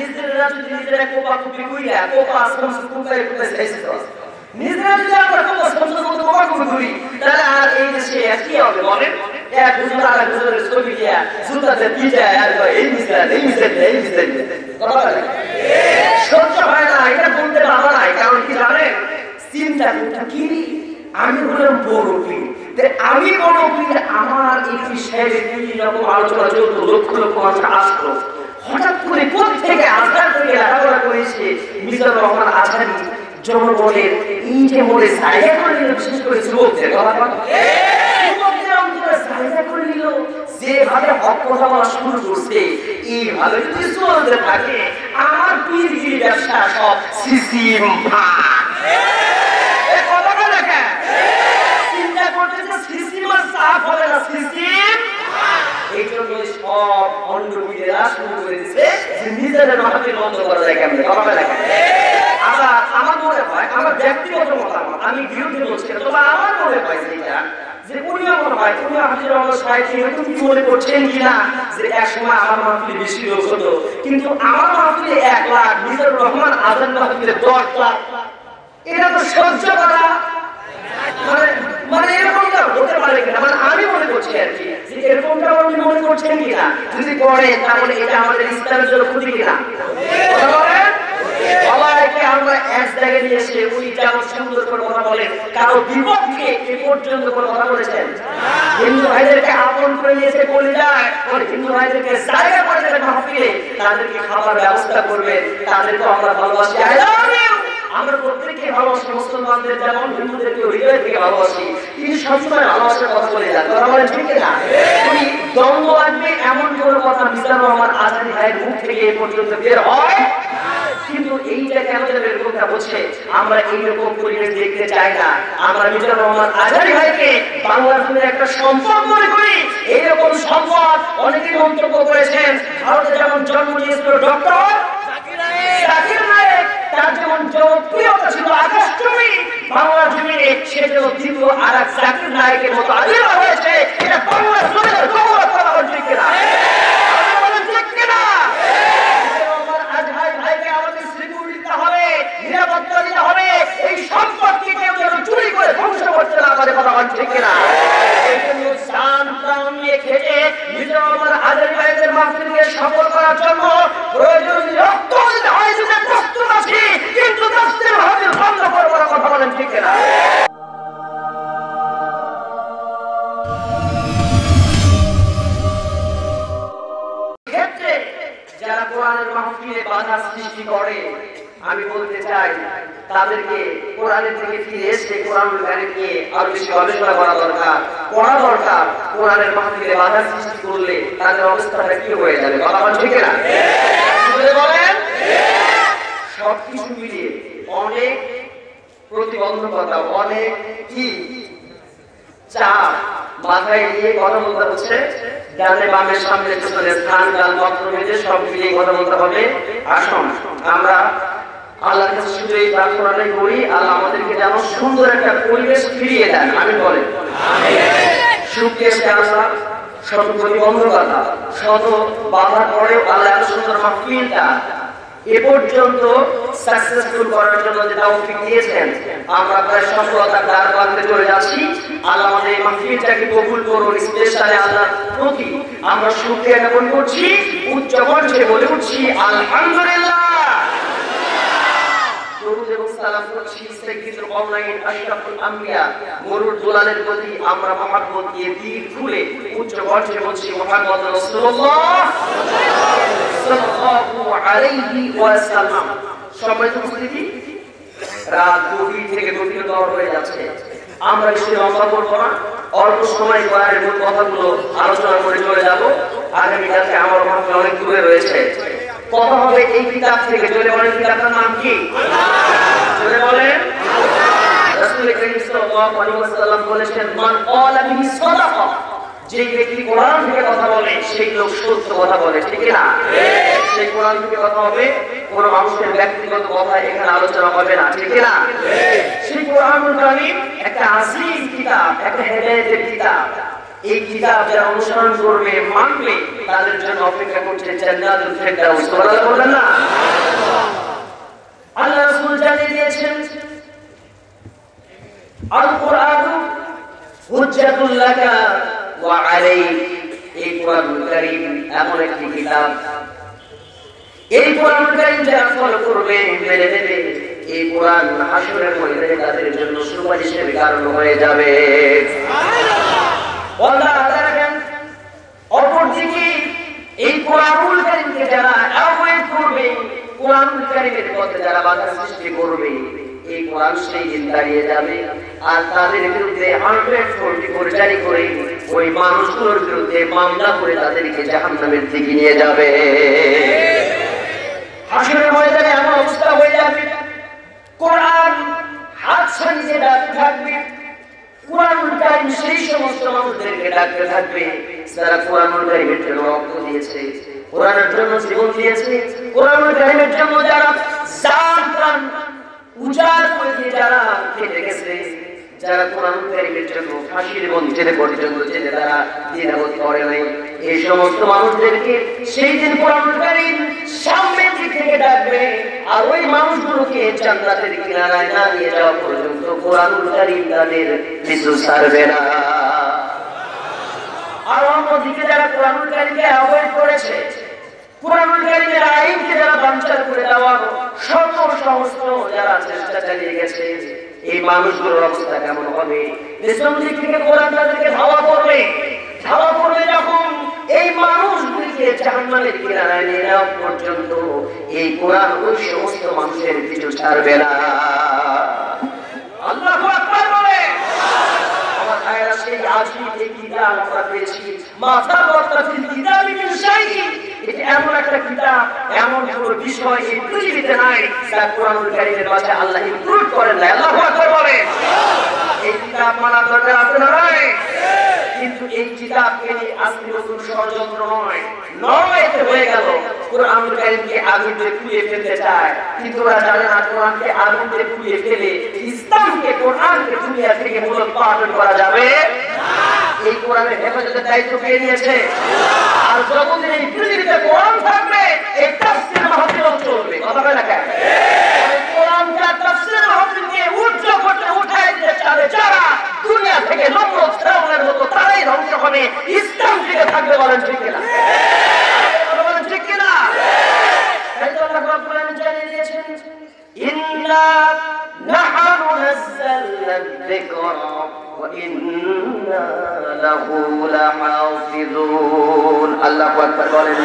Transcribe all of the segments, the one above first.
নিজেরা যদি নিজেরা কোপা কুপি কইরা কোপা আসলাম কুপায় কুপায় চাইছে তো নিজেরা যদি আমরা কোপা সমস্ত মতো কোপা কুপি করি তাহলে আর এই দেশে কি হবে বলেন এক হুজুর আর এক হুজুরের ছবি দিয়া জুতাতে পিটায় আর এই মিজান কথা বলে সহ্য হয় না এটা বলতে পারবো না কারণ কি জানেন চিন্তা করতে কি আমি হলাম বড় পীর আমি বড় পীর আমার এই বিষয়ে কি রকম আলোচনা চলতো লক্ষ লক্ষ মানুষ আসতো হঠাৎ করে কোথা থেকে আজহার থেকে লেখাপড়া করেছে মিজানুর রহমান আজহারি জনগণের এই যে মনে জায়গা করে নিল বিশেষ করে যুবকদের কথা যুবকদের অন্তরে জায়গা করে নিল যেভাবে হক কথা বলা শুরু করছে এইভাবে যদি চলতে থাকে আমার পীরগিরি ব্যবসা সব সিসিম চিন্তা করতেছে সিসিমার সাফ হবে না সিসিম এই জন্য সব অন্ডবীরা শুরু করেছে যে নিজেদের মাথায় বন্ধ করা যায় কেমন কথা লাগে আবার আমার মনে হয় আমার ব্যক্তিগত মতামত আমি বিরোধী বলছি না তবে আমার মনে হয় যেটা যে উনিও মনে হয় উনি হাজির রহমান সাহেব এরকম কি মনে করছেন কিনা যে এক সময় আমার মাহফিলে বেশি লোক হতো কিন্তু আমার মাহফিলে 1 লাখ মিজানুর রহমান আজান মাহফিলে 10 লাখ এটা তো সহ্য করা মানে এরকমটা হতে পারে কিনা মানে আমি মনে করছি আর কি যে এরকমটা আপনি মনে করছেন কিনা যদি করে তাহলে এটা আমাদের ইসলামের জন্য ক্ষতি কিনা কথা বলেন সবাইকে আমরা এক জায়গায় নিয়ে এসে উনি যেমন সুন্দর করে কথা বলেন কারো বিপক্ষে এ পর্যন্ত কোনো কথা বলেছেন হিন্দু ভাইদেরকে আপন করে নিয়েছে বলে যায় আর হিন্দু ভাইদেরকে জায়গা করে দেবেন মাহফিলে তাদেরকে খাবার ব্যবস্থা করবেন তাদেরকে আমরা ভালোবাসি আই লাভ ইউ আমরা প্রত্যেককে ভালোবাসি মুসলমানদের যেমন হিন্দুদেরকে হৃদয় থেকে ভালোবাসি তিনি সবসময় ভালোবাসার কথা বলে যান কথা বলেন ঠিক না উনি দ্বন্দ্ব লাগবে এমন কোনো কথা মিজানুর রহমান আজহারি ভাইয়ের মুখ থেকে এ পর্যন্ত বের হয় কিন্তু এইটা কেন যেন এরকমটা বলছে আমরা এইরকম পরিবেশ দেখতে চাই না আমরা মিজানুর রহমান আজহারি ভাইকে বাংলার জন্য একটা সম্পদ মনে করি এইরকম সম্পদ অনেকেই মন্তব্য করেছেন ভারতে যেমন জন্ম নিয়েছিল ডক্টর জাকির নায়েক তার যেমন জনপ্রিয়তা ছিল আকাশচুম্বী বাংলা জমিনে সে যেন দ্বিতীয় আর এক জাকির নায়েকের মতো আবির্ভাব হয়েছে এটা বাংলা জমিনের গৌরব করা হচ্ছে কিনা নিরাপত্তা দিতে হবে এই সম্পত্তি কেউ যেন চুরি করে ধ্বংস করতে না পারে কথা বলেন ঠিক কিনা এই জন্য জান প্রাণ নিয়ে খেটে মিজানুর রহমান আজহারি ভাইদের মাহফিলকে সফল করার জন্য প্রয়োজন রক্ত দিতে হয় যেটা প্রস্তুত আছি কিন্তু দশটির মাহফিল বন্ধ করবো না কথা বলেন ঠিক কিনা ক্ষেত্রে যারা কোরআনের মাহফিলে বাধা সৃষ্টি করে আমি বলতে চাই তাদেরকে কোরআনের থেকে ফিরে এসে কোরআনুল কারীম নিয়ে আরো বেশি গবেষণা করা দরকার পড়া দরকার কোরআনের মাহফিলে বাধা সৃষ্টি করলে তাদের অবস্থাটা কি হয়ে যাবে কথা বলেন ঠিক না বলেন সবকিছু মিলিয়ে অনেক প্রতিবন্ধকতা অনেক কি চাপ মাথায় নিয়ে কথা বলতে হচ্ছে ডানে বামে সামনে পিছনে স্থান কাল পাত্র ভেদে সব মিলিয়ে কথা বলতে হবে আসুন আমরা আল্লাহর কাছে শুধু এই প্রার্থনাটাই করি আল্লাহ আমাদেরকে যেন সুন্দর একটা পরিবেশ ফিরিয়ে দেন আমিন বলেন সুখে আল্লাহ শত প্রতিবন্ধকতা শত বাধার পরেও আল্লাহ এত সুন্দর মাহফিলটা এ পর্যন্ত সাকসেসফুল করার জন্য যে তৌফিক দিয়েছেন আমরা প্রায় সফলতার দ্বার প্রান্তে চলে যাচ্ছি আল্লাহ আমাদের এই মাহফিলটাকে কবুল করুন স্পেশালি আল্লাহর প্রতি আমরা শুকরিয়া জ্ঞাপন করছি উচ্চ কণ্ঠে বলে উঠছি আলহামদুলিল্লাহ দরুদ এবং সালাম করছি সাইয়্যিদুল কাওনাইন আশরাফুল আম্বিয়া মরুর দুলালের প্রতি আমরা মহব্বত দিয়ে দিল খুলে উচ্চ কণ্ঠে বলছি মুহাম্মদ রাসূলুল্লাহ সাল্লাল্লাহু আলাইহি ওয়াসাল্লাম সম্মানিত উপস্থিতি রাত গভীর থেকে গভীরতর হয়ে যাচ্ছে আমরা বেশি লম্বা করবো না অল্প সময় কোরআনের মূল কথাগুলো আলোচনা করে চলে যাব আগামীকালকে আমার মাহফিল অনেক দূরে রয়েছে কথা হবে এই কিতাব থেকে জোরে বলেন কিতাবটার নাম কি জোরে বলেন রাসূল করিম সাল্লাল্লাহু আলাইহি ওয়াসাল্লাম বলেছেন মান ক্বালা বিহি সাদাকা যে ব্যক্তি কোরআন থেকে কথা বলে সেই লোক সত্য কথা বলে ঠিক না সেই কোরআন থেকে কথা হবে কোন মানুষের ব্যক্তিগত কথা এখানে আলোচনা হবে না ঠিক না সেই কোরআনুল কারীম একটা আজিম কিতাব একটা হেদায়েতের কিতাব এই কিতাব যারা অনুসরণ করবে মানবে তাদের জন্য অপেক্ষা করছে জান্নাতুল ফেরদাউস সুবহানাল্লাহ বলেন না লাকা ওয়া আলাইক। এই কোরআনুল কারীম এমন একটি কিতাব, এই কোরআনুল কারীম যারা ফলো করবে, মেনে নেবে, এই কোরআন হাসরের ময়দানে তাদের জন্য সুপারিশের কারণ হয়ে যাবে। সুবহানাল্লাহ। আল্লাহ দেখেন, অপরদিকে এই কোরআনুল কারীমকে যারা অ্যাভয়েড করবে, কোরআনুল কারীমের পথে যারা বাধা সৃষ্টি করবে, এই কোরআন সেই দিন দাঁড়িয়ে যাবে আর তাদের বিরুদ্ধে 144 জারি করে ওই মানুষগুলোর বিরুদ্ধে মামলা করে তাদেরকে জাহান্নামের দিকে নিয়ে যাবে। হাসরের ময়দানে এমন অবস্থা হয়ে যাবে, কোরআন হাত ছাড়িয়ে ডাকতে থাকবে, কোরআনুল কারীম সেই সমস্ত মানুষদেরকে ডাকতে থাকবে যারা কোরআনুল কারীমের জন্য রক্ত দিয়েছে, কোরআনের জন্য জীবন দিয়েছে, কোরআনুল কারীমের জন্য যারা জান প্রাণ উজাড় করে দিয়ে যারা কেটে গেছে, যারা কোরআনুল কারীমের জন্য ফাঁসির মঞ্চে পর্যন্ত যেতে তারা দ্বিধাবোধ করে নাই, এই সমস্ত মানুষদেরকে সেই দিন কোরআনুল কারীম সামনের দিক থেকে ডাকবে আর ওই মানুষগুলোকে জান্নাতের কিনারায় না নিয়ে যাওয়া পর্যন্ত কোরআনুল কারীম তাদের পিছু ছাড়বে না। আর অন্যদিকে যারা কোরআনুল কারীমকে অ্যাভয়েড করেছে, কোরআনুল কারীমের আইনকে যারা বানচাল করে দেওয়ার শত সহস্র যারা চেষ্টা চালিয়ে গেছে, এই মানুষগুলোর অবস্থা কেমন হবে? পেছন দিক থেকে কোরআন তাদেরকে ধাওয়া করবে, ধাওয়া করবে যখন এই মানুষগুলিকে জাহান্নামের কিনারায় নিয়ে যাওয়া পর্যন্ত এই কোরআন ওই সমস্ত মানুষের পিছু ছাড়বে না। আল্লাহু আকবার বলে। আমার ভাইরা, সেই আজীব এই কিতাব আমরা পেয়েছি, মাথা বর্তা ফিল কিতাবি মিন শাইইন। এটা এমন একটা কিতাব, এমন কোনো বিষয় এই পৃথিবীতে নাই যা কোরআনুল কারীমের মাঝে আল্লাহ ইনক্লুড করেন না। আল্লাহু আকবার বলে। এই কিতাব মানা দরকার আছে না নাই? কিন্তু এই কিতাবকে আজকে নতুন ষড়যন্ত্র নয়, নয়তে হয়ে গেল কোরআনুল কারীমকে আগুন দিয়ে পুড়িয়ে ফেলতে চায়, কিন্তু ওরা জানে না কোরআনকে আগুন দিয়ে পুড়িয়ে ফেলে ইসলামকে, কোরআনকে দুনিয়া থেকে মূলোৎপাটন করা যাবে না। এই কোরআনের হেফাজতের দায়িত্ব কে নিয়েছে? আর যতদিন এই পৃথিবীতে কোরআন থাকবে, এই তাফসীর মাহফিলও চলবে। কথা বলে না কেন? কোরআনকে তাফসীর মাহফিলকে উজ্জ্বল করতে উঠায় দিতে চাবে যারা, দুনিয়া থেকে নমরুদ ফিরআউনের মতো তারাই ধ্বংস হবে, ইসলাম টিকে থাকবে। বলেন ঠিক কিনা? বলেন ঠিক কিনা? তাই তো আল্লাহ রাব্বুল আলামিন জানিয়ে দিয়েছেন, ইন্না নাহনু নাযালনা যিকরা ওয়া ইন্না লাহু লাহাফিজুন। আল্লাহু আকবার বলেন।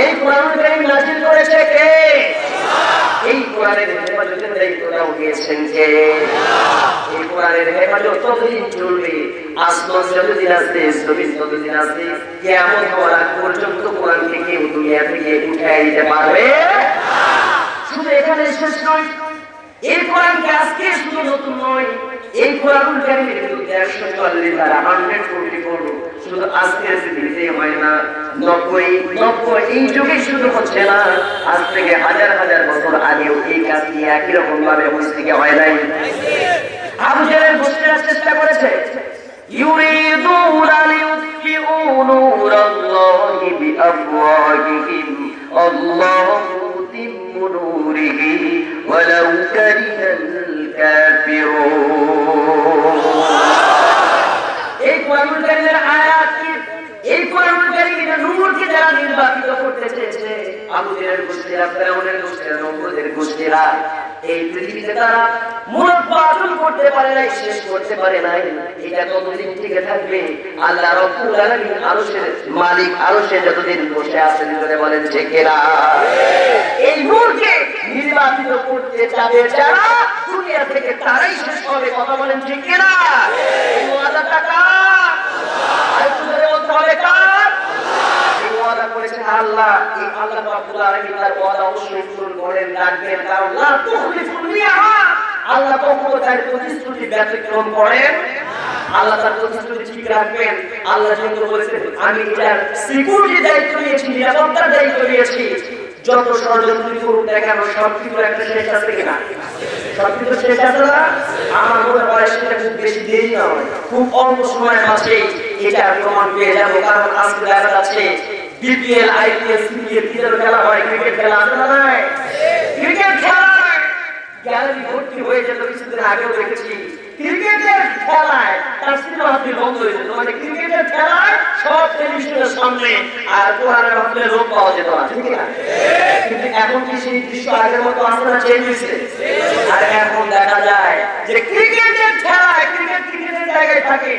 এই কোরআনুল কারীম নাযিল করেছে কে? এই কোরআনের হেফাজতের দায়িত্বটাও নিয়েছেন কে? এই কোরআনের হেফাজত ততদিন চলবে, আসমান যতদিন আছে, জমিন ততদিন আছে, কিয়ামত হওয়ার আগ পর্যন্ত কোরআনকে কেউ দুনিয়া থেকে উঠায় দিতে পারবে না। শুধু এখানে শেষ নয়, এই কোরআনকে আজকে শুধু নতুন নয়, এই কোরআনুল কারীমের বিরুদ্ধে 144 ধারা 144 শুধু আজকের দিনে হয় না, 90 এই যুগে শুরু হচ্ছে না, আজ থেকে হাজার হাজার বছর আগেও এই কাজটি একই রকম ভাবে হচ্ছে, হয় নাই? আবু জাহেল বুঝার চেষ্টা করেছে, ইউরিদুনা লিউতফিউ নূরাল্লাহি বিআফওয়াহিহিম আল্লাহু মুতিম্মু নূরিহি ওয়ালাউ কারিহাল কাফিরুন। এই কোরআনুল কারীমের আয়াত কি? এই কোরআনুল কারীমের নূরকে যারা নির্বাপিত করতে চেয়েছে, আবু জাহেলের গোষ্ঠীরা, ফিরআউনের গোষ্ঠীরা, নমরুদের গোষ্ঠীরা, এই পৃথিবীতে তারা মূলোৎপাটন করতে পারে নাই, শেষ করতে পারে নাই। এটা কতদিন টিকে থাকবে? আল্লাহ রাব্বুল আলামিন আরশের মালিক, আরশে যতদিন বসে আছেন, বলে বলেন ঠিক কিনা? এই নূরকে নির্বাপিত করতে চাবে যারা, দুনিয়া থেকে তারাই শেষ হবে। কথা বলেন ঠিক কিনা? এই ওয়াদাটা কার? আরেকটু ধরে বলতে হবে কার? এই ওয়াদা করেছেন আল্লাহ। এই আল্লাহ রাব্বুল আলামিন তার ওয়াদা অবশ্যই পূরণ করেন, রাখবেন, কারণ লা তুখলিফুল মিআদ। আল্লাহ কখনো তার প্রতিশ্রুতি ব্যতিক্রম করেন। আল্লাহ তার প্রতিশ্রুতি ঠিক রাখবেন। আল্লাহ যেহেতু বলেছেন, আমি এটার সিকিউরিটি দায়িত্ব নিয়েছি, নিরাপত্তার দায়িত্ব নিয়েছি, যত ষড়যন্ত্র করুক না কেন সবকিছু একটা শেষ আছে কিনা? সবকিছু শেষ আছে না? আমার মনে হয় সেটা খুব বেশি দেরি নয়, খুব অল্প সময়ের মাঝে এটা প্রমাণ পেয়ে যাবো। কারণ আজকে দেখা যাচ্ছে বিপিএল, আইপিএল, সিপিএল খেলা হয়, ক্রিকেট খেলা আছে না? ক্রিকেট খেলা গ্যালারি ভর্তি হয়ে যেত। কিছুদিন আগেও দেখেছি ক্রিকেটের খেলায় তাফসীর মাহফিল বন্ধ হয়েছে, মানে ক্রিকেটের খেলায় সব টেলিভিশনের সামনে আর কোরআনের মাহফিলে লোক পাওয়া যেত না, ঠিক না? কিন্তু এখন কি সেই দৃশ্য আগের মতো আছে না, চেঞ্জ হয়েছে? আর এখন দেখা যায় যে ক্রিকেটের খেলায় ক্রিকেটের জায়গায় থাকে,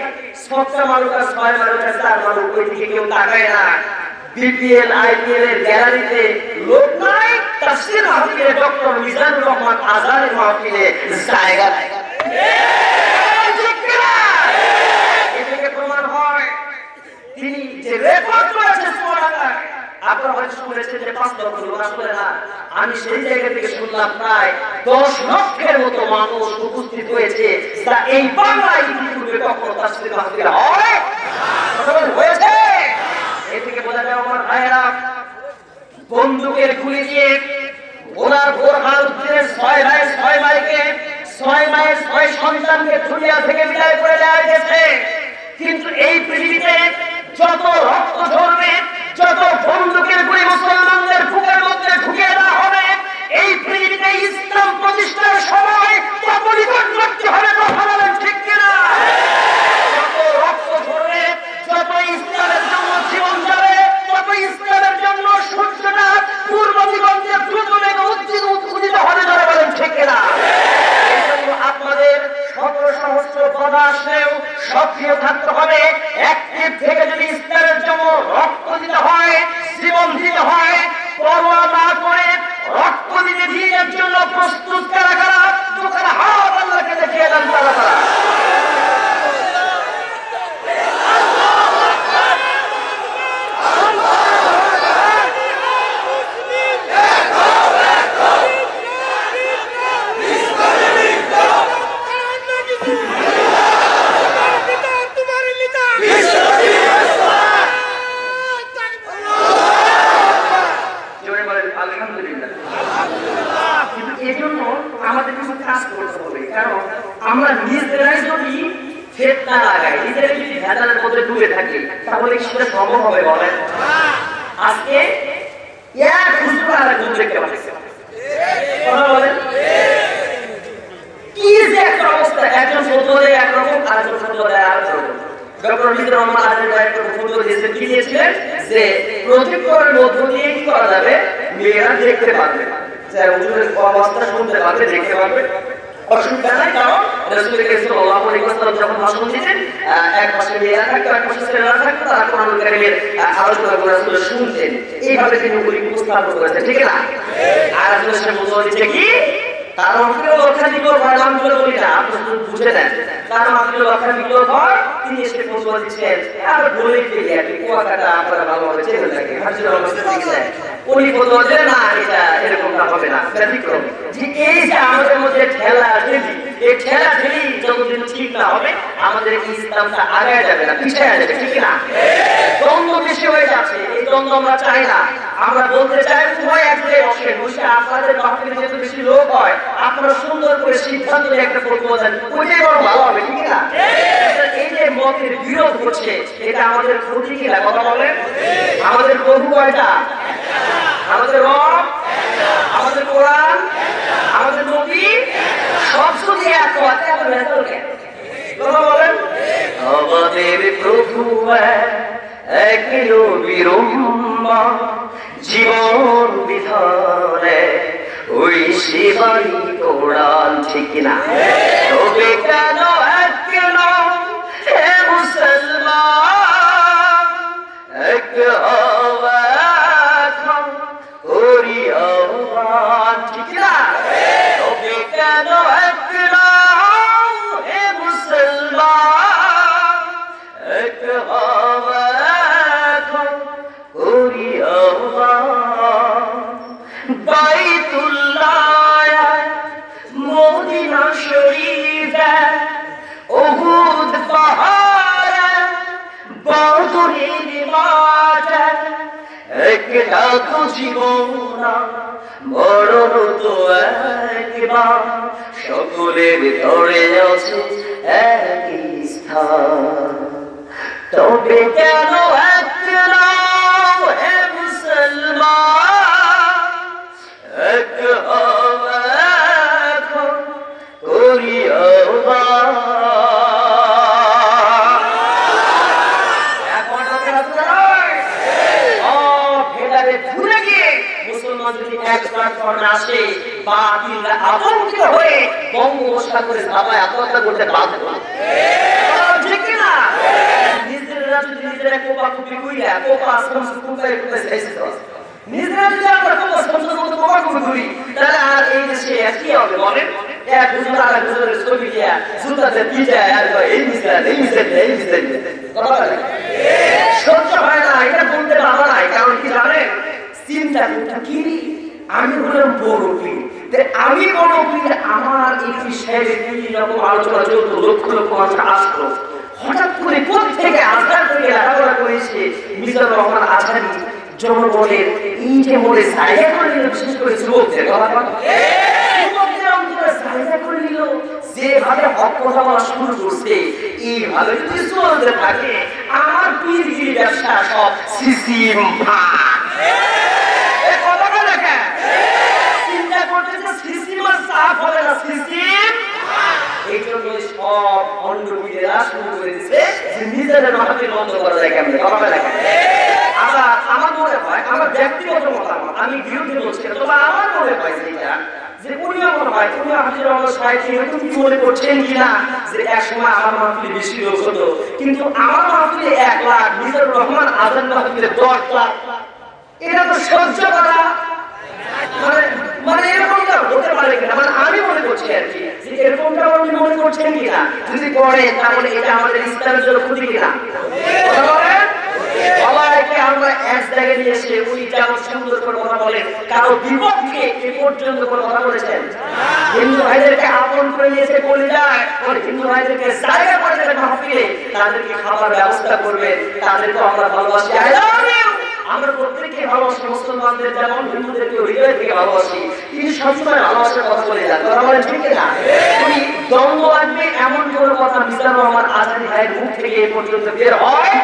6টা মানুষ আর 6 মানুষ আর 4 মানুষ, ওই দিকে কেউ তাকায় না। বিপিএল আইপিএল এর গ্যালারিতে লোক নাই, তাফসীর মাহফিলে ডক্টর মিজানুর রহমান আজহারের মাহফিলে জায়গা নাই। এদিকে প্রমাণ হয় তিনি যে রেকর্ড করেছেন সুবহানাল্লাহ। আপনারা হয়তো শুনেছেন যে 5 লক্ষ লোক, আসলে না, আমি সেই জায়গা থেকে শুনলাম প্রায় 10 লক্ষের মতো মানুষ উপস্থিত হয়েছে, যা এই বাংলায় ইতিপূর্বে কখনো তাফসীর মাহফিল হয় হয়েছে। এ থেকে বোঝা যায় আমার ভাইয়েরা, বন্দুকের গুলি দিয়ে ওনার বোরহানুদ্দিনের 6 ভাই 6 মাইকে 6 মায়ের 6 সন্তানকে দুনিয়া থেকে বিদায় করে দেওয়া গেছে। কিন্তু এই পৃথিবীতে যত রক্ত ঝরবে, যত বন্দুকের গুলি মুসলমানদের বুকের মধ্যে ঢুকে দেওয়া হবে, এই পৃথিবীতে ইসলাম প্রতিষ্ঠার সময় তত নিকটবর্তী হবে, কথা বলেন ঠিক কিনা? যত রক্ত ঝরবে, যত ইসলামের জন্য জীবন যাবে, তত ইসলামের জন্য সূর্যটা পূর্ব দিগন্তে দ্রুত বেগে উত্থিত হবে, যারা বলেন ঠিক কিনা? এই জন্য আপনাদের শত সহস্র বাধা আসলেও সক্রিয় থাকতে হবে। অ্যাক্টিভ থেকে যদি ইসলামের জন্য রক্ত দিতে হয়, জীবন দিতে হয়, পরোয়া না করে রক্ত দিতে দিনের জন্য প্রস্তুত কারা কারা, দোকানে হাত আল্লাহকে দেখিয়ে দেন তারা তারা। আমাদের কিছু কাজ করতে হবে, কারণ আমরা নিজেরাই যদি ফেতনা লাগাই, নিজেরাই যদি ভেজালের মধ্যে ডুবে থাকি, তাহলে সেটা সম্ভব হবে বলেন? আজকে এক হুজুর আর এক হুজুর দেখতে পাচ্ছি, কথা বলেন কি যে একটা অবস্থা, একজন ফতোয়া একরকম, আরেকজন ফতোয়া আরেকরকম। ডক্টর মিজানুর রহমান আজহার একটা ফতোয়া দিয়েছেন, কি দিয়েছিলেন যে প্রজেক্টরের মধ্য দিয়ে কি করা যাবে, মেয়েরা দেখতে পারবে, হুজুরের অবস্থা শুনতে পারবে, দেখতে পারবে, অসুবিধা নাই। কারণ রাসূল সাল্লাল্লাহু আলাইহি ওয়াসাল্লাম যখন ভাষণ দিতেন, এক পাশে মেয়েরা থাকতো, এক পাশে ছেলেরা থাকতো, তারা কোরআনুল কারীমের আলোচনাগুলো রাসূল শুনতেন। এইভাবে তিনি ওগুলি উপস্থাপন করেছেন, ঠিক না? আর রাসূল সাল্লাল্লাহু আলাইহি ওয়াসাল্লাম কি তার মাহফিলে কথা দিল, নামগুলো বলি না, আপনি বুঝে নেন। তার মাহফিলে কথা দিল হয়, তিনি এসে ফতোয়া দিচ্ছেন, আর বলে ফেলি আর কি, কুয়াকাটা আপনারা ভালোভাবে চেনেন নাকি, হাজির অবস্থা থেকে যায়, উনি ফতোয়া দেন না, এটা এরকমটা হবে না, ব্যতিক্রম। যে এই যে আমাদের মধ্যে ঠেলা ঠেলি, এই ঠেলা ঠেলি যতদিন ঠিক না হবে, আমাদের ইসলামটা আগায় যাবে না, পিছিয়ে যাবে, ঠিক না? দ্বন্দ্ব বেশি হয়ে যাচ্ছে, এই দ্বন্দ্ব আমরা চাই না। আমরা বলতে চাই উভয় এক জায়গায় বসে বসে, আপনাদের মাহফিলে যেহেতু বেশি লোক হয়, আপনারা সুন্দর করে সিদ্ধান্ত নিয়ে একটা ফতোয়া দেন, ওইটাই বড় ভালো হবে, ঠিক না? এই যে মতের বিরোধ হচ্ছে, এটা আমাদের ক্ষতি কিনা, কথা বলেন? আমাদের প্রভু কয়টা? আমাদের রব, আমাদের কোরআন, আমাদের নবী, সব যদি এক হয়, তাহলে ভেতর কেন? কথা বলেন? আমাদের প্রভু এক নবীর উম্মত, জীবন বিধানে ওই সেবাই কোরআন, ঠিক না? তবে কেন এক হে মুসলমান, এক হওয়া ওরি আহ্বান, ঠিক না? তবে কেন এক হে মুসলমান, এক হওয়া ওরি আহ্বান। বাইতুল্লাহ, মদিনা শরীফ, উহুদ পাহাড়, বদরের মাঠ, একটা তো জীবন, মরণ তো একবার, সকলের ধরে আছে একই স্থান। তবে কেন এক হে মুসলমান, এক হওয়া করি আহ্বান। মুসলমান যদি এক প্ল্যাটফর্মে আসে বাতিলরা আতঙ্কিত হয়ে বঙ্গোপসাগরে ধাবায় আত্মহত্যা করতে বাধ্য ঠিক কিনা নিজেরা যদি নিজেরা কোপাকুপি কইরা কোপা সমস্ত কুপায় কুপায় চাইছিল নিজেরা যদি আমরা কোপা সমস্ত কোপাকুপি করি তাহলে আর এই দেশে কি হবে বলেন এক হুজুর আর এক হুজুরের ছবি দিয়া জুতাতে পিটায় আর এই মিসাইল কথা বলে সহ্য হয় না এটা বলতে পারবো না কারণ কি জানেন চিন্তা করতে কি আমি হলাম বড় পীর আমি বড় পীর আমার এই বিষয়ে কি রকম আলোচনা চলতো লক্ষ লক্ষ মানুষ আসতো হঠাৎ করে কোথা থেকে আজহার থেকে লেখাপড়া করেছে মিজানুর রহমান আজহারি জনগণের এই যে মনে জায়গা করে নিল বিশেষ করে যুবকদের কথা যুবকদের অন্তরে জায়গা করে নিল যেভাবে হক কথা বলা শুরু করছে এইভাবে যদি চলতে থাকে আমার পীরগিরি ব্যবসা সব সিসিম চিন্তা করতেছে সিসিম আর সাফ হবে না সিসিম এই জন্য সব অন্ডবীরা শুরু করেছে যে নিজেদের মাথায় বন্ধ করা যায় কেমন কথা লাগে আবার আমার মনে হয় আমার ব্যক্তিগত মতামত আমি বিরোধী বলছি তবে আমার মনে হয় যেটা যে উনিও মনে হয় উনি হাজির রহমান সাহেব এরকম কি মনে করছেন কিনা যে এক সময় আমার মাহফিলে বেশি লোক হতো কিন্তু আমার মাহফিলে 1 লাখ মিজানুর রহমান আজান মাহফিলে 10 লাখ এটা তো সহ্য করা মানে এরকমটা হতে পারে কিনা মানে আমি মনে করছি আর কি যে এরকমটা আপনি মনে করছেন কিনা যদি করে তাহলে এটা আমাদের ইসলামের জন্য ক্ষতি কিনা কথা বলেন সবাইকে আমরা এক জায়গায় নিয়ে এসে উনি যেমন সুন্দর করে কথা বলেন কারো বিপক্ষে এ পর্যন্ত কোনো কথা বলেছেন হিন্দু ভাইদেরকে আপন করে নিয়েছে বলে যায় আর হিন্দু ভাইদেরকে জায়গা করে দেবেন মাহফিলে তাদেরকে খাবার ব্যবস্থা করবেন তাদেরকে আমরা ভালোবাসি আই লাভ ইউ আমরা প্রত্যেককে ভালোবাসি মুসলমানদের যেমন হিন্দুদেরকে হৃদয় থেকে ভালোবাসি তিনি সবসময় ভালোবাসার কথা বলে যান কথা বলেন ঠিক না উনি দ্বন্দ্ব লাগবে এমন কোনো কথা মিজানুর রহমান আজহারি ভাইয়ের মুখ থেকে এ পর্যন্ত বের হয়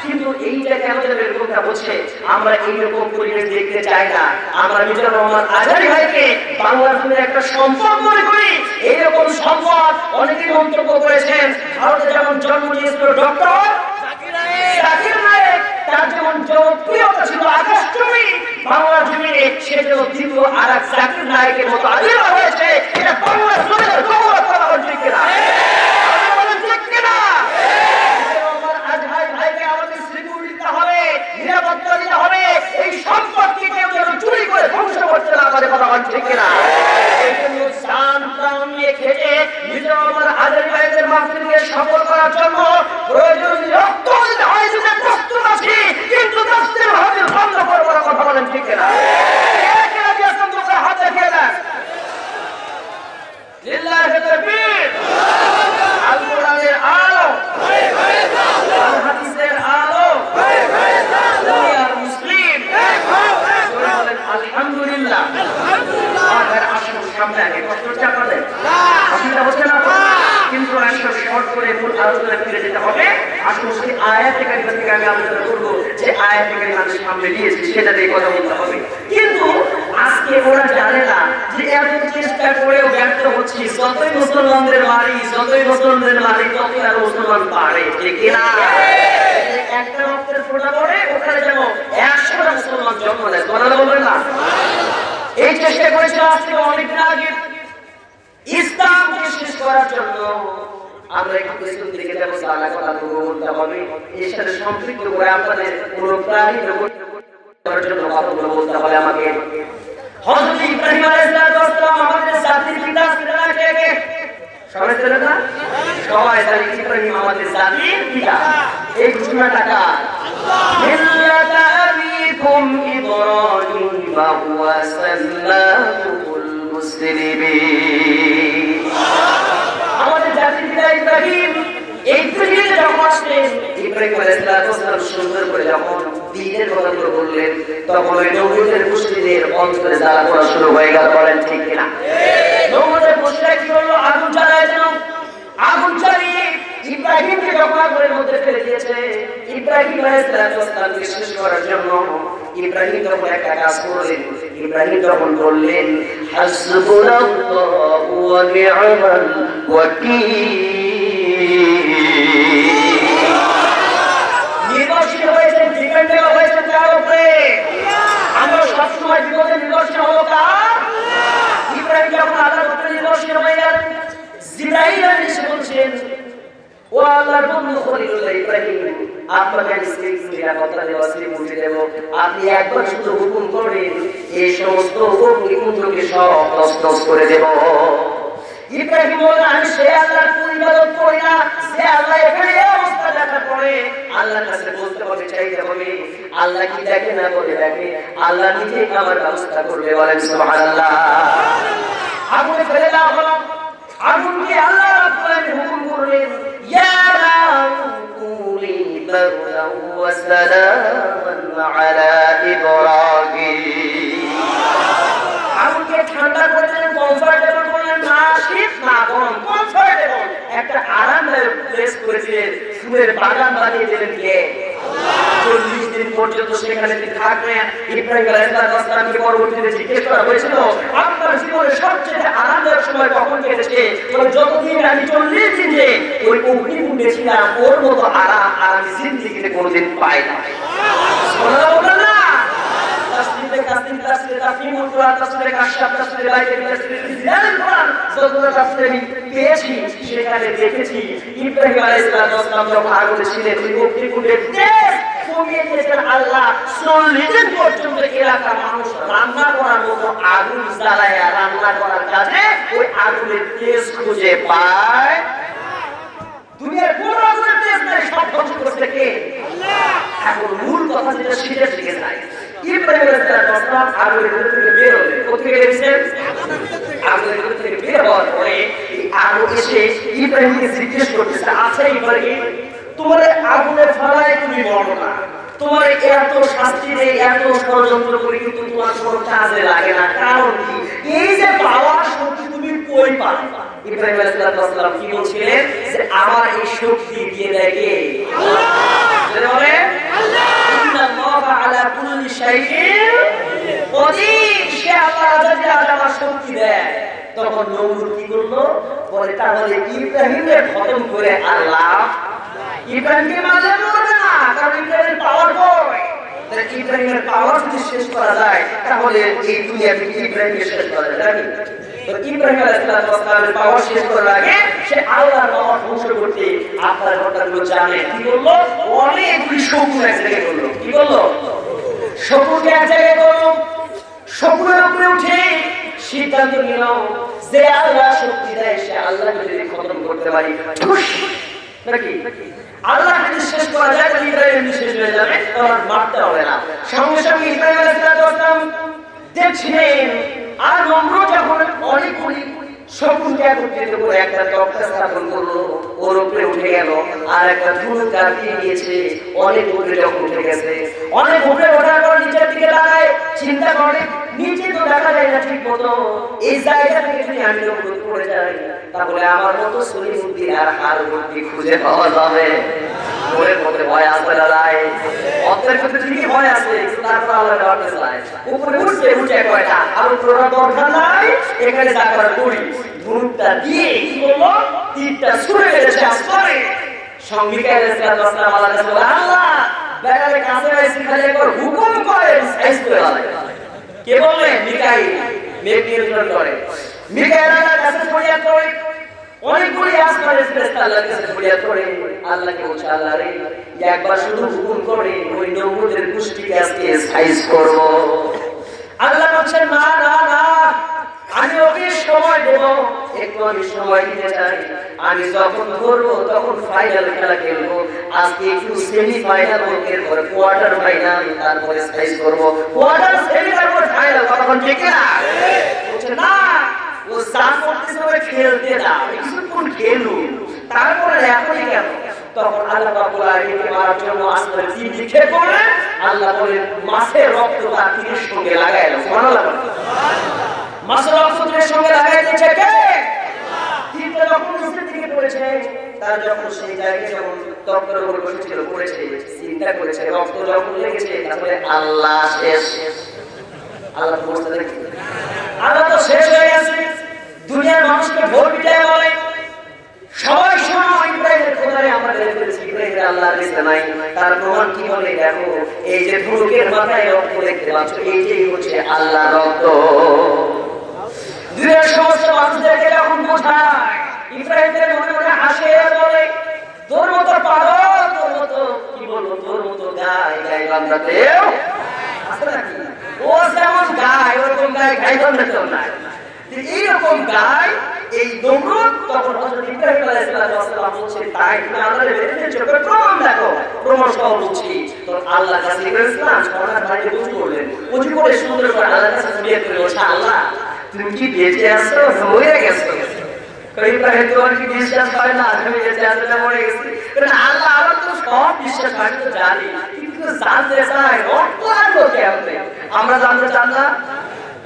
কিন্তু এইটা কেন যেন এরকমটা বলছে আমরা এইরকম পরিবেশ দেখতে চাই না আমরা মিজানুর রহমান আজহারি ভাইকে বাংলার জন্য একটা সম্পদ মনে করি এইরকম সম্পদ অনেকেই মন্তব্য করেছেন ভারতে যেমন জন্ম নিয়েছিল ডক্টর জাকির নায়েক তার যেমন জনপ্রিয়তা ছিল আকাশচুম্বী বাংলা জমিনে সে যেন দ্বিতীয় আর এক জাকির নায়েকের মতো আবির্ভাব হয়েছে এটা বাংলার জমিনের গৌরব করা হচ্ছে কিনা নিরাপত্তা দিতে হবে এই সম্পত্তি কেউ যেন চুরি করে ধ্বংস করতে না পারে কথা বলেন ঠিক কিনা এই জন্য জান প্রাণ নিয়ে খেটে মিজানুর রহমান আজহারি ভাইদের মাহফিলকে সফল করার জন্য প্রয়োজন রক্ত দিতে হয় যদি প্রস্তুত আছি কিন্তু দস্তের মাহফিল বন্ধ করবো না কথা বলেন ঠিক কিনা হাত দেখিয়ে দেন লিল্লাহি তাকবীর আল কোরআনের আলো আল হাদিসের আলো আলহামদুলিল্লাহ আর আসুন সামনে আগে কষ্ট হচ্ছে আপনাদের অসুবিধা হচ্ছে না কিন্তু আসলে শর্ট করে মূল আলোচনা ফিরে যেতে হবে আসলে সেই আয়াতে কারিমা থেকে আমি আলোচনা করবো যে আয়াতে কারিমা আমি সামনে দিয়েছি সেটা দিয়ে কথা বলতে হবে কিন্তু আজকে ওরা জানে না যে এত চেষ্টা করেও ব্যর্থ হচ্ছি যতই মুসলমানদের মারি ততই আর মুসলমান পারে ঠিক না একটা রক্তের ফোঁটা পড়ে ওখানে যেন 100টা মুসলমান জন্ম নেয় তোমরা বলবেন না এই চেষ্টা করেছিল আজ থেকে অনেকদিন আগে ইসলামকে শেষ করার জন্য আমরা একটু পেছন দিকে যাবো সালা কথা বলতে হবে এর সাথে সম্পৃক্ত করে আপনাদের অনুপ্রাণিত করার জন্য কথাগুলো বলতে হবে আমাকে হযরত ইব্রাহিম আলাইহিস সালাম আমাদের জাতির পিতা ছিলেন কে সবাই জানেন না সবাই জানেন ইব্রাহিম আমাদের জাতির পিতা এই ঘোষণাটা কার মিল্লাতা আবিকুম ইব্রাহিম ওয়া হুয়া সাল্লাতুল মুসলিমিন আমাদের জাতির পিতা ইব্রাহিম এই পৃথিবীতে যখন আসলেন ইব্রাহিম আলাইহিস সালাম সুন্দর করে যখন দ্বীনের কথাগুলো বললেন তখন ওই নবীদের মুসলিমদের অন্তরে জ্বালা করা শুরু হয়ে গেল বলেন ঠিক কিনা নবীদের মুশরিক কি হলো আগুন জ্বালায় যেন আগুন জ্বালিয়ে ইব্রাহিমকে যখন আগুনের মধ্যে ফেলে দিয়েছে ইব্রাহিম আলাইহিস সালামকে শেষ করার জন্য ইব্রাহিম তখন একটা কাজ করলেন ইব্রাহিম তখন বললেন হাসবুনাল্লাহু ওয়া নি'মাল ওয়াকিল নির্ভরশীল হয়েছেন ডিপেন্ডেবল হয়েছেন কার উপরে আমরা সবসময় বিপদের বন্ধু খলিলুল্লাহ ইব্রাহিম, আপনাকে আমি নিরাপত্তা দেব, সিকিউরিটি দেব, আপনি একবার শুধু হুকুম করেন, এই সমস্ত অগ্নিকুণ্ডকে সব তছনছ করে দেব। ইব্রাহিম বললেন, আমি সে আল্লাহর কোন ইবাদত করি না, সে আল্লাহ এখানে এই অবস্থা দেখার পরে আল্লাহর কাছে বলতে হবে, চাইতে হবে। আল্লাহ কি দেখে না বলে দেখে, আল্লাহ নিজে আমার ব্যবস্থা করবে। বলেন সুবহানাল্লাহ। আগুনে ফেলে দেওয়া হলো, আগুনকে আল্লাহ রাব্বুল আলামিন হুকুম করলেন, ইয়া নারুকুনি বারদান ওয়া সালামান আলা ইব্রাহিম। আগুনকে ঠান্ডা করে দিলেন, কমফোর্টেবল করলেন, না শীত না গরম, কমফোর্টেবল একটা আরামদায়ক প্লেস করে দিলেন, ফুলের বাগান বানিয়ে দিলেন কে? আল্লাহ। 40 দিন পর্যন্ত সেখানে তিনি থাকলেন। ইব্রাহিম আলাইহিস সালামকে পরবর্তীতে জিজ্ঞেস করা হয়েছিল, আপনার জীবনের সবচেয়ে আরামদায়ক সময় কখন কেটেছে? বলে, যতদিন আমি 40 দিন যে ওই অগ্নিকুণ্ডে ছিলাম, ওর মতো আরাম আমি জিন্দেগিতে কোনোদিন পাই না। সুবহানাল্লাহ বলেন না? তাসবিহে কাসিম তাসবিহে তাফহিমুল কুরআন তাসবিহে কাশফ তাসবিহে লাইলে তাসবিহে জিলাল কুরআন যতটা তাসবিহ পেয়েছি সেখানে দেখেছি ইব্রাহিম আলাইহিস সালাম যখন আগুনে ছিলেন, ওই অগ্নিকুণ্ডে তেজ কমিয়ে দিয়েছেন আল্লাহ। 40 দিন পর্যন্ত এলাকার মানুষ রান্না করার মতো আগুন জ্বালায় রান্না করার কাজে ওই আগুনের তেজ খুঁজে পায়। দুনিয়ার কোন আগুনের তেজ নাই, সব ধ্বংস করতে কে? আল্লাহ। এখন মূল কথা যেটা শীতের দিকে যায়, ইব্রাহিম আলাইহিস সালাম আগুনের ভিতর থেকে বের হলেন। কোথা থেকে বেরিয়েছেন? আগুনের ভিতর থেকে বের হওয়ার পরে আগুন এসে ইব্রাহিমকে জিজ্ঞেস করতেছে, আচ্ছা ইব্রাহিম, তোমার আগুনের ফালায় তুমি মরো না, তোমার এত শাস্তি দেয়, এত ষড়যন্ত্র করি, কিন্তু তোমার কোনো কাজে লাগে না, কারণ কি? এই যে পাওয়ার শক্তি তুমি কই পাও? ইব্রাহিম আলাইহিস সালাম কি বলছিলেন? যে আমার এই শক্তি দিয়ে দেয় কে? আল্লাহ। বলে আল্লাহ, ইন্নাল্লাহা আলা কুল্লি শাইইন কদির, সে আল্লাহ যাকে আমার শক্তি দেয়। তখন নমরুদ কি করলো? বলে, তাহলে ইব্রাহিমকে খতম করে আল্লাহ ইব্রাহিমকে মারলে মরবে না, কারণ ইব্রাহিমের পাওয়ার কই? তাহলে ইব্রাহিমের পাওয়ার যদি শেষ করা যায়, তাহলে এই দুনিয়া থেকে ইব্রাহিমকে শেষ করা যায় না। তো ইব্রাহিম আলাইহিস সালামের পাওয়ার শেষ করার আগে সে আল্লাহর পাওয়ার ধ্বংস করতে আপনার ঘটনাগুলো জানে। কি বললো? অনেকগুলি শকুন এক জায়গায় করলো। কি বললো? শকুনকে এক জায়গায় করলো। শকুনের উপরে উঠে সিদ্ধান্ত নিল, যে আল্লাহ শক্তি দেয় সে আল্লাহকে যদি খতম করতে পারি, নাকি আল্লাহ যদি শেষ করা যায়, তাহলে ইব্রাহিম শেষ হয়ে যাবে, তখন মারতে হবে না। সঙ্গে সঙ্গে ইব্রাহিম আলাইহিস সালাম দেখছিলেন, আর নমরুদ যখন অনেকগুলি শকুনকে একত্রিত করে একটা তক্তা স্থাপন করলো, ওর উপরে উঠে গেল, আর একটা ধনুক কাটিয়ে দিয়েছে, অনেক উপরে যখন উঠে গেছে, অনেক উপরে ওঠার পর নিচের দিকে তাকায়, চিন্তা করে নিচে তো দেখা যায় না ঠিক মতো, এই জায়গা থেকে যদি আমি নমরুদ পড়ে যাই, তাহলে আমার মতো শরীর বুদ্ধি আর হার বুদ্ধি খুঁজে পাওয়া যাবে। ওরে মধ্যে ভয় আসবে না, অর্থের ক্ষেত্রে ঠিকই ভয় আছে, তারপর আল্লাহ ডাকতে চায়, উপরে উঠতে উঠে কয়টা আর উপরে দরকার নাই, এখানে যা করার করি। ধনুকটা দিয়ে কি করলো? তীরটা ছুঁড়ে মেরেছে আসমানে। সঙ্গীকার রাসূলুল্লাহ আল্লাহর কাছে বলে, আল্লাহ বেড়ালে কাছে এসে খালি একবার হুকুম করেন, সাইজ করে আলাদা। কে বললেন? মিকাইল। মেঘ নিয়ন্ত্রণ করে। মিকাইল আল্লাহর কাছে ফরিয়াদ করে, অনেকগুলি আসমানের ফেরেশতা আল্লাহর কাছে ফরিয়াদ করে, আল্লাহকে বলছে, আল্লাহ রে, একবার শুধু হুকুম করে ওই নমরুদের গোষ্ঠীকে আজকে সাইজ করব। আল্লাহ বলছেন, না না না, আমি ওকে সময় দেব, একটু আমি সময় দিতে চাই। আমি যখন করবো তখন ফাইনাল খেলা খেলবো, আজকে একটু সেমি ফাইনাল হোক, এরপরে কোয়ার্টার ফাইনাল, তারপরে সাইজ করবো। কোয়ার্টার, সেমি, তারপর ফাইনাল, তখন ঠিক না? বলছে না, ও সান করতেছে, ওরে খেলতে দাও, কিছুক্ষণ খেলুক, তারপরে এখনই কেন? তখন আল্লাহ রাব্বুল আলামিনকে মারার জন্য আসমানে তীর নিক্ষেপ করলেন। আল্লাহ বলেন, মাছের রক্ত তার তীরের সঙ্গে লাগাইলো। সুবহানাল্লাহ। মাছের রক্ত তীরের সঙ্গে লাগাই দিয়েছে কে? তীরটা যখন নিচের দিকে পড়েছে, তার যখন সেই জায়গায় যখন তক্তার উপর বসেছিল পড়েছে, চিন্তা করেছে, রক্ত যখন লেগেছে, তাহলে আল্লাহ শেষ। আল্লাহ তো বুঝতে দেখি, আল্লাহ তো শেষ হয়ে গেছে। দুনিয়ার মানুষকে ভোট বিটায় বলে, সবাই সময় ইব্রাহিমের খোদারে আমরা দেখে ফেলেছি, ইব্রাহিমের আল্লাহর রিস্তা নাই। তার প্রমাণ কি বলে? দেখো, এই যে ধনুকের মাথায় রক্ত দেখতে পাচ্ছ, এইটাই হচ্ছে আল্লাহর রক্ত। দুনিয়ার সমস্ত মানুষদেরকে যখন বোঝায়, ইব্রাহিমের মনে মনে হাসে আর বলে, তোর মতো পাগল, তোর মতো কি বলবো, তোর মতো গায় গায় বান্দাতেও আছে নাকি? ও যেমন গায় ওরকম গায় গায় বান্দাতেও নাই। এইরকম গায় এই নমরুদ তখন হযরত ইব্রাহিম আলাইহিস সালাম বলছে তাই তুমি আল্লাহর বেদে চোখে প্রমাণ দেখো, প্রমাণ সহ বলছি। তো আল্লাহর কাছে ইব্রাহিম সোনার ভাইকে বুঝ করলেন, বুঝ করে সুন্দর করে আল্লাহর কাছে বিয়ে করে বলছে আল্লাহ তুমি কি বেঁচে আছো মরে গেছো? ইব্রাহিম তোমার কি বিশ্বাস হয় না আমি বেঁচে আছি না মরে গেছি? আল্লাহ আমার তো সব বিশ্বাস হয়, তো জানি, কিন্তু জানতে চাই রক্ত লাগলো কেমনে, আমরা জানতে চান না?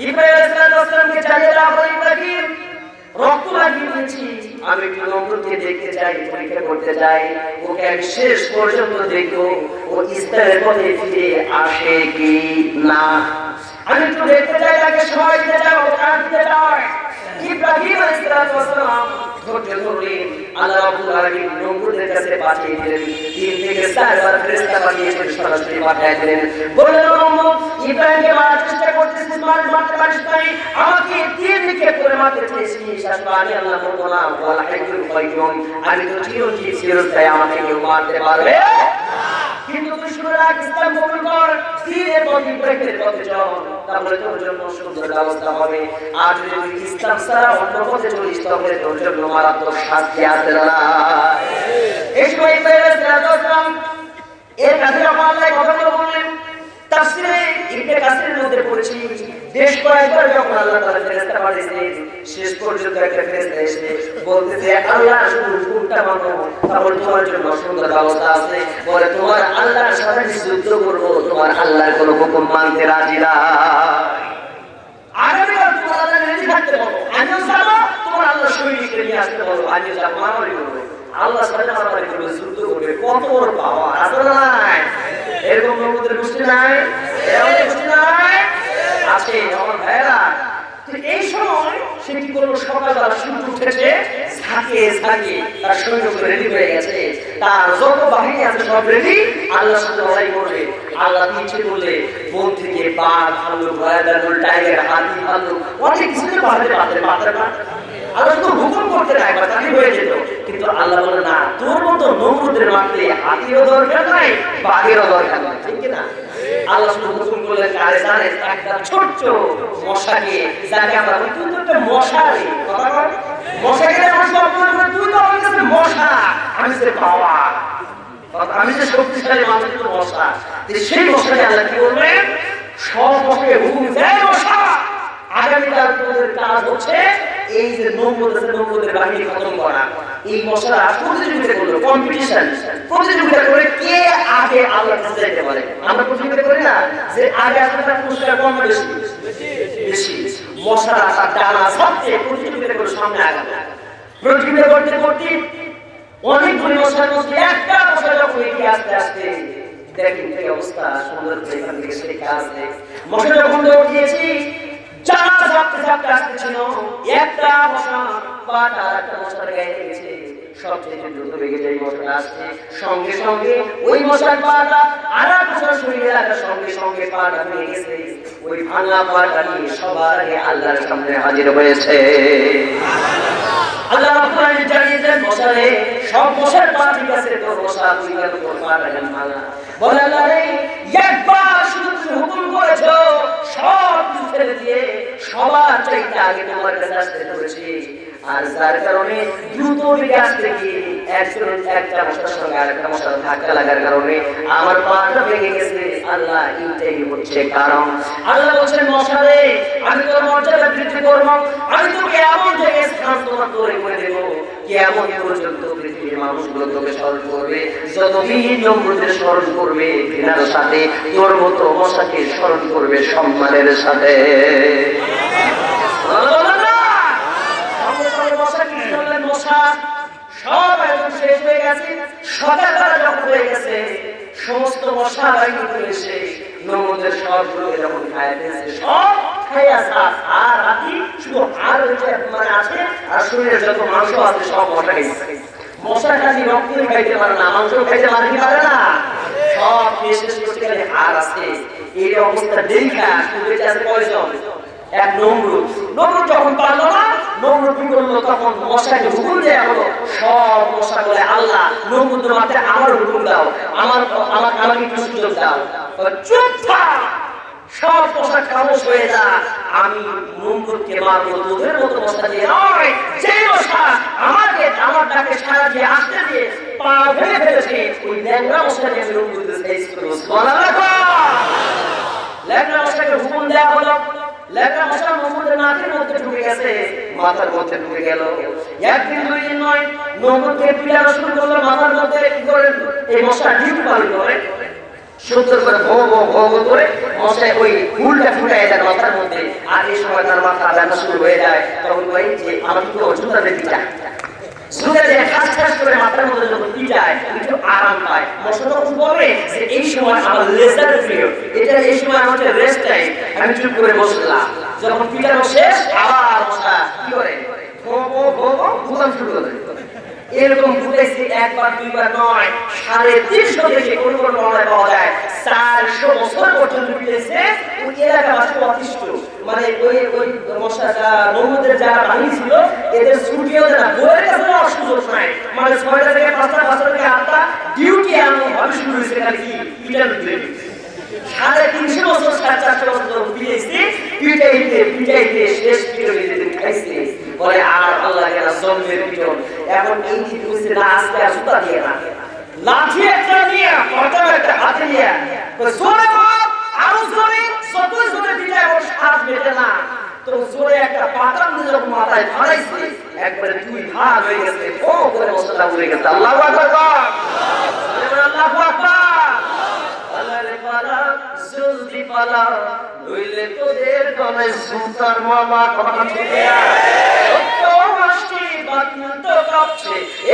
ইব্রাহিম আলাইহিস সালামকে জানিয়ে দেওয়া হলো ইব্রাহিম রক্ত লাগিয়ে দিয়েছি, আমি একটু নমরুদকে দেখতে চাই, পরীক্ষা করতে চাই, ওকে আমি শেষ পর্যন্ত দেখবো ও ইসলামের পথে ফিরে আসে কি না। আমি একটু দেখতে চাই, তাকে সময় দিতে চাই, অবকাশ দিতে চাই। ইব্রাহিম আলাইহিস সালাম ধৈর্য ধরলেন। আল্লাহ রাব্বুল আলামিন নমরুদের কাছে পাঠিয়ে দিলেন, 3 থেকে 4 বার ফেরেশতা পাঠিয়েছেন, সরাসরি পাঠিয়ে দিলেন। বললেন নমরুদ ইব্রাহিমকে মারার চেষ্টা করতেছিস, মারতে পারিস নাই, আমাকে তীর নিক্ষেপ করে মারতে চেয়েছিস, আমি আল্লাহ বলবো না ওয়াল হাইয়ুল কাইয়ুম, আমি তো চিরঞ্জীব চিরস্থায়ী, আমাকে কেউ মারতে পারবে কিন্তু তুই শুনে রাখ, ইসলাম কবুল কর, দিনের পথে ইব্রাহিমের পথে চল, তাহলে তোর জন্য সুন্দর ব্যবস্থা হবে। আর যদি ইসলাম ছাড়া অন্য পথে চলিস তাহলে তোর জন্য মারাত্মক শাস্তি আছে। এই সময় ইব্রাহিম আলাইহিস সালাম এর কাছে আল্লাহ কথা বললেন। তাফসীরে ইবনে কাসিরের মধ্যে পড়েছি বেশ কয়েকবার যখন আল্লাহ তাআলা ফেরেশতা পাঠিয়েছেন, শেষ পর্যন্ত একটা ফেরেশতা এসে বলতেছে আল্লাহ শুধু হুকুমটা মানো, তাহলে তোমার জন্য সুন্দর ব্যবস্থা আছে। বলে তোমার আল্লাহর সাথে যুদ্ধ করব, তোমার আল্লাহর কোনো হুকুম মানতে রাজি না। আগামীকাল তোমার আল্লাহ রেডি থাকতে বলো, আমিও যাব, তোমার আল্লাহ সৈনিককে নিয়ে আসতে বলো, আমিও যাব, মারামারি করবো, আল্লাহ সাথে মারামারি করবে, যুদ্ধ করবে। কত বড় পাওয়ার আছে না নাই? এরকম নমরুদের গোষ্ঠী নাই, এরকম গোষ্ঠী নাই আছে আমার ভাইরা। এই সময় সে কি করলো, সকালবেলা সূর্য উঠেছে, ঝাঁকে ঝাঁকে তার সৈন্যগুলো রেডি হয়ে গেছে, তার যত বাহিনী আছে সব রেডি, আল্লাহর সাথে লড়াই করবে। আল্লাহ ইচ্ছে করলে বন থেকে বাঘ, ভাল্লুক, ভয়ানক টাইগার, হাতি, ভাল্লুক অনেক কিছু পাঠাতে পারতেন না। আল্লাহ শুধু হুকুম করতে নাই বা তাকে হয়ে যেত, কিন্তু আল্লাহ বলে না, তোর মতো নমরুদের মারতে হাতিরও দরকার নাই, বাঘেরও দরকার নাই, ঠিক না? আল্লাহ শুধু হুকুম করলেন কারে জানেন, একটা ছোট্ট মশাকে, যাকে আমরা বলি তুই তো একটা মশা রে, কথা বল, মশাকে আমরা সব বলি তুই তো আমার কাছে মশা, আমি যে বাবা, আমি যে শক্তিশালী মানুষ, তো মশা। সেই মশাকে আল্লাহ কি করবেন, সব মশাকে হুকুম দেয়, মশা আগামীকাল তোদের কাজ হচ্ছে এই যে নমরুদের বাহিনী খতম করা। এই মশারা প্রতিযোগিতা করলো, কম্পিটিশন, প্রতিযোগিতা করে কে আগে আল্লাহর কাছে যেতে পারে। আমরা প্রতিযোগিতা করি না যে আগে আসলে পুরস্কার কম বেশি বেশি, মশারা তার ডানা সবচেয়ে প্রতিযোগিতা করে সামনে আগাবে। প্রতিযোগিতা করতে করতে অনেকগুলি মশার মধ্যে একটা মশা যখন এগিয়ে আস্তে আস্তে দেখেন কি অবস্থা, সুন্দর করে এখান থেকে শেখা আসছে। মশা যখন দৌড় দিয়েছি, জানা ঝাপতে ঝাপতে আসতেছিল, একটা মশা পাটা একটা মশার গায়ে লেগেছে, সবচেয়ে দ্রুত বেগে যায় মশাটা আসছে, সঙ্গে সঙ্গে ওই মশার পাটা আর এক মশার শরীরে লাগার সঙ্গে সঙ্গে পাটা ভেঙে গেছে। ওই ভাঙা পাটা নিয়ে সবার আগে আল্লাহর সামনে হাজির হয়েছে। আল্লাহ রাব্বুল আলামিন জানিয়ে দেন মশারে, সব মশার পা ঠিক আছে, তোর মশা তুই কেন তোর পাটা কেন ভাঙা? বলে আল্লাহ রে, একবার শুধু হুকুম করেছো, সব ছেড়ে দিয়ে সবার চাইতে আগে তোমার কাছে আসতে করেছি, আর যার কারণে দ্রুত বেগে আসতে গিয়ে একটা মশার সঙ্গে আরেকটা মশার ধাক্কা লাগার কারণে আমার পাটা ভেঙে গেছে। আল্লাহ এইটাই হচ্ছে কারণ। আল্লাহ বলছেন মশারে, আমি তোর মর্যাদা বৃদ্ধি করবো, আমি তোকে এমন জায়গায় স্থান তোমার তৈরি করে দেবো, কিয়ামত পর্যন্ত পৃথিবীর মানুষগুলো তোকে স্মরণ করবে, যতদিন নমরুদের স্মরণ করবে ঘৃণার সাথে, তোর মতো মশাকে স্মরণ করবে সম্মানের সাথে। সব একদম শেষ হয়ে গেছে, সকালবেলা যখন হয়ে গেছে, সমস্ত মশা বাহিনী এসে নমরুদের সবগুলোকে যখন খায় ফেলছে, সব খাইয়া আর হাতি শুধু আর মানে আছে, আর শরীরের যত মাংস আছে সব মশা খাইছে। মশা খালি রক্তই খাইতে পারে না, মাংস খাইতে পারে কি পারে না, সব শেষ করতে গেলে আর আছে। এই অবস্থা দেখা বেঁচে আছে কয়জন? এক নমরুদ। নমরুদ যখন পারলো না, নমরুদ কি করলো, তখন মশাকে হুকুম দেয়া হলো। সব মশা বলে, আল্লাহ নমরুদের মাথায় আমার হুকুম দাও, আমাকে একটু সুযোগ দাও। চুপ থাক, সব মশা খামোশ হয়ে যা, আমি নমরুদকে মারবো তোদের মতো মশা দিয়ে নয়। যে মশা আমাকে আমার ডাকে সাড়া দিয়ে আসতে দিয়ে পা ভেঙে ফেলেছে, ওই ল্যাংড়া মশা দিয়ে নমরুদের সাইজ করবো। সুবহানাল্লাহ। ল্যাংড়া মশাকে হুকুম দেয়া হলো। ল্যাংড়া মশা নমরুদের নাকের মধ্যে ঢুকে গেছে, মাথার মধ্যে ঢুকে গেল। একদিন দুই দিন নয়, নমরুদকে পিটানো শুরু করলো মাথার মধ্যে। কি করে এই মশা ডিউটি পালন করে, সুন্দর করে ভো ভো ভো ভো করে মশায় ওই ফুলটা ফুটাই দেয় মাথার মধ্যে। আর এই সময় তার মাথা ব্যথা শুরু হয়ে যায়। তখন কই যে আমার তো জুতাতে পিটা, জুতাতে খাস খাস করে মাথার মধ্যে যখন পিটায় একটু আরাম পায়। মশা তখন বলে যে এই সময় আমার লেজার পিরিয়ড, এটা এই সময় আমাদের রেস্ট টাইম। আমি চুপ করে বসলাম। যখন পিটানো শেষ, আবার মশা কি করে ভো ভো ভো ভো ভুলাম শুরু করে। এরকম ফুটেছে একবার দুইবার নয়, 350 থেকে কোন কোন মামলায় পাওয়া যায় 400 বছর পর্যন্ত ফুটেছে। ওই এলাকাবাসী অতিষ্ঠ, মানে ওই মশাটা নমরুদের যারা বাহিনী ছিল এদের ছুটিও দেয় না, বইয়ের কাছে যাওয়ার সুযোগ নাই। মানে 6টা থেকে 5টা, 5টা থেকে 8টা ডিউটি এমন ভাবে শুরু হয়েছে, খালি কি পিটানো ডিউটি। 350 বছর 450 বছর পিটাইছে, পিটাইতে শেষ পিটাইতে খাইছে। বলে আর আল্লাহ কেন জন্মের পিটন। এখন এই কি বুঝতে না, আজকে আর জুতা দিয়ে না, লাঠি একটা নিয়ে পাটা একটা হাতে নিয়ে জোরে মার, আরো জোরে, যত জোরে দিলে ওর শ্বাস বেঁধে না। তো জোরে একটা পাটান দিয়ে যখন মাথায় ফাড়াইছে, একবারে দুই ভাগ হয়ে গেছে, ও করে মশলা উড়ে গেছে। আল্লাহু আকবার, আল্লাহু আকবার। আল্লাহরে পালা জলদি পালা, নইলে তোদের গলায় সুতার মালা। কথা ঠিক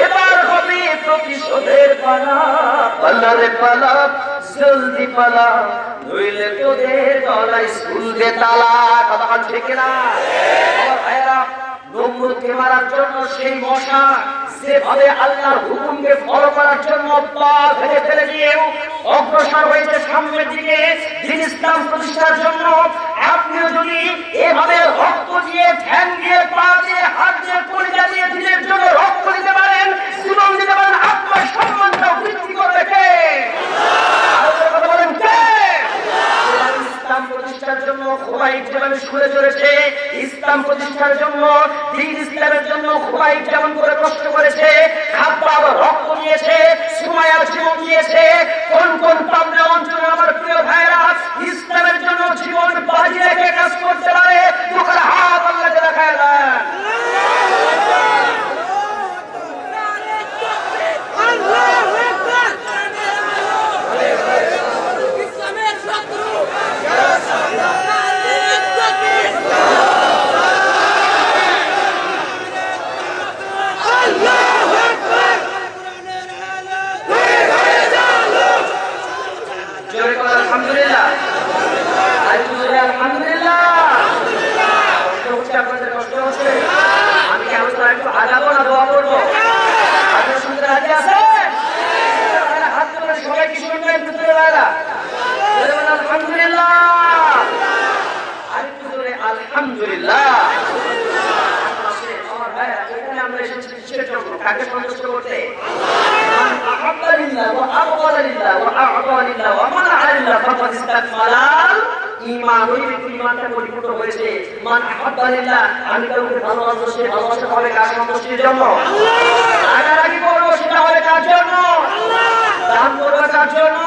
এবার হবে প্রতিশোধের পালা। পালারে পালা জলদি পালা, নইলে তোদের গলায় ঝুলবে তালা। কথা ঠিক না? নমরুদকে মারার জন্য সেই মশা যেভাবে আল্লাহর হুকুমকে ফলো করার জন্য পা ফেলে ফেলে দিয়েও অগ্রসর হয়েছে সামনের দিকে দ্বীন ইসলাম প্রতিষ্ঠার জন্য, আপনিও যদি এভাবে রক্ত দিয়ে, ঠ্যাং দিয়ে, পা দিয়ে, হাত দিয়ে, কলিজা দিয়ে দিনের জন্য রক্ত দিতে পারেন, জীবন দিতে পারেন, আপনার সম্মানটাও বৃদ্ধি করবে কে? কথা বলেন কে? ইসলাম প্রতিষ্ঠার জন্য খুবাইব যেমন ছুড়ে চলেছে, ইসলাম প্রতিষ্ঠার জন্য, দ্বীন ইসলামের জন্য খুবাইব যেমন করে কষ্ট করেছে, খাব্বাব রক্ত দিয়েছে, সুমাইয়া জীবন দিয়েছে। কোন কোন পাবনা অঞ্চলে আমার প্রিয় ভাইরা ইসলামের জন্য জীবন বাজি রেখে কাজ করতে পারে? দুখানে হাত আল্লাহকে দেখায় দেন। আলহামদুলিল্লাহ, আলহামদুলিল্লাহ। কষ্ট হচ্ছে আপনাদের, কষ্ট হচ্ছে। আমি কেন একটু আগাবো না দোয়া করবো? আপনার শুনতে রাজি আছে? হাত তুলে সবাই কি শুনবেন? আলহামদুলিল্লাহ, আরেকটু জোরে আলহামদুলিল্লাহ। আমার ভাইরা, এখানে আমরা এসেছি কিসের জন্য? কাকে সন্তুষ্ট করতে? ইমানটা পরিপূর্ণ হয়েছে। মান আহাব্বা লিল্লাহ, আমি কাউকে ভালোবাসবো, সে ভালোবাসা হবে কার সন্তুষ্টির জন্য? রাগারাগি করবো, সেটা হবে কার জন্য? দান করবো কার জন্য?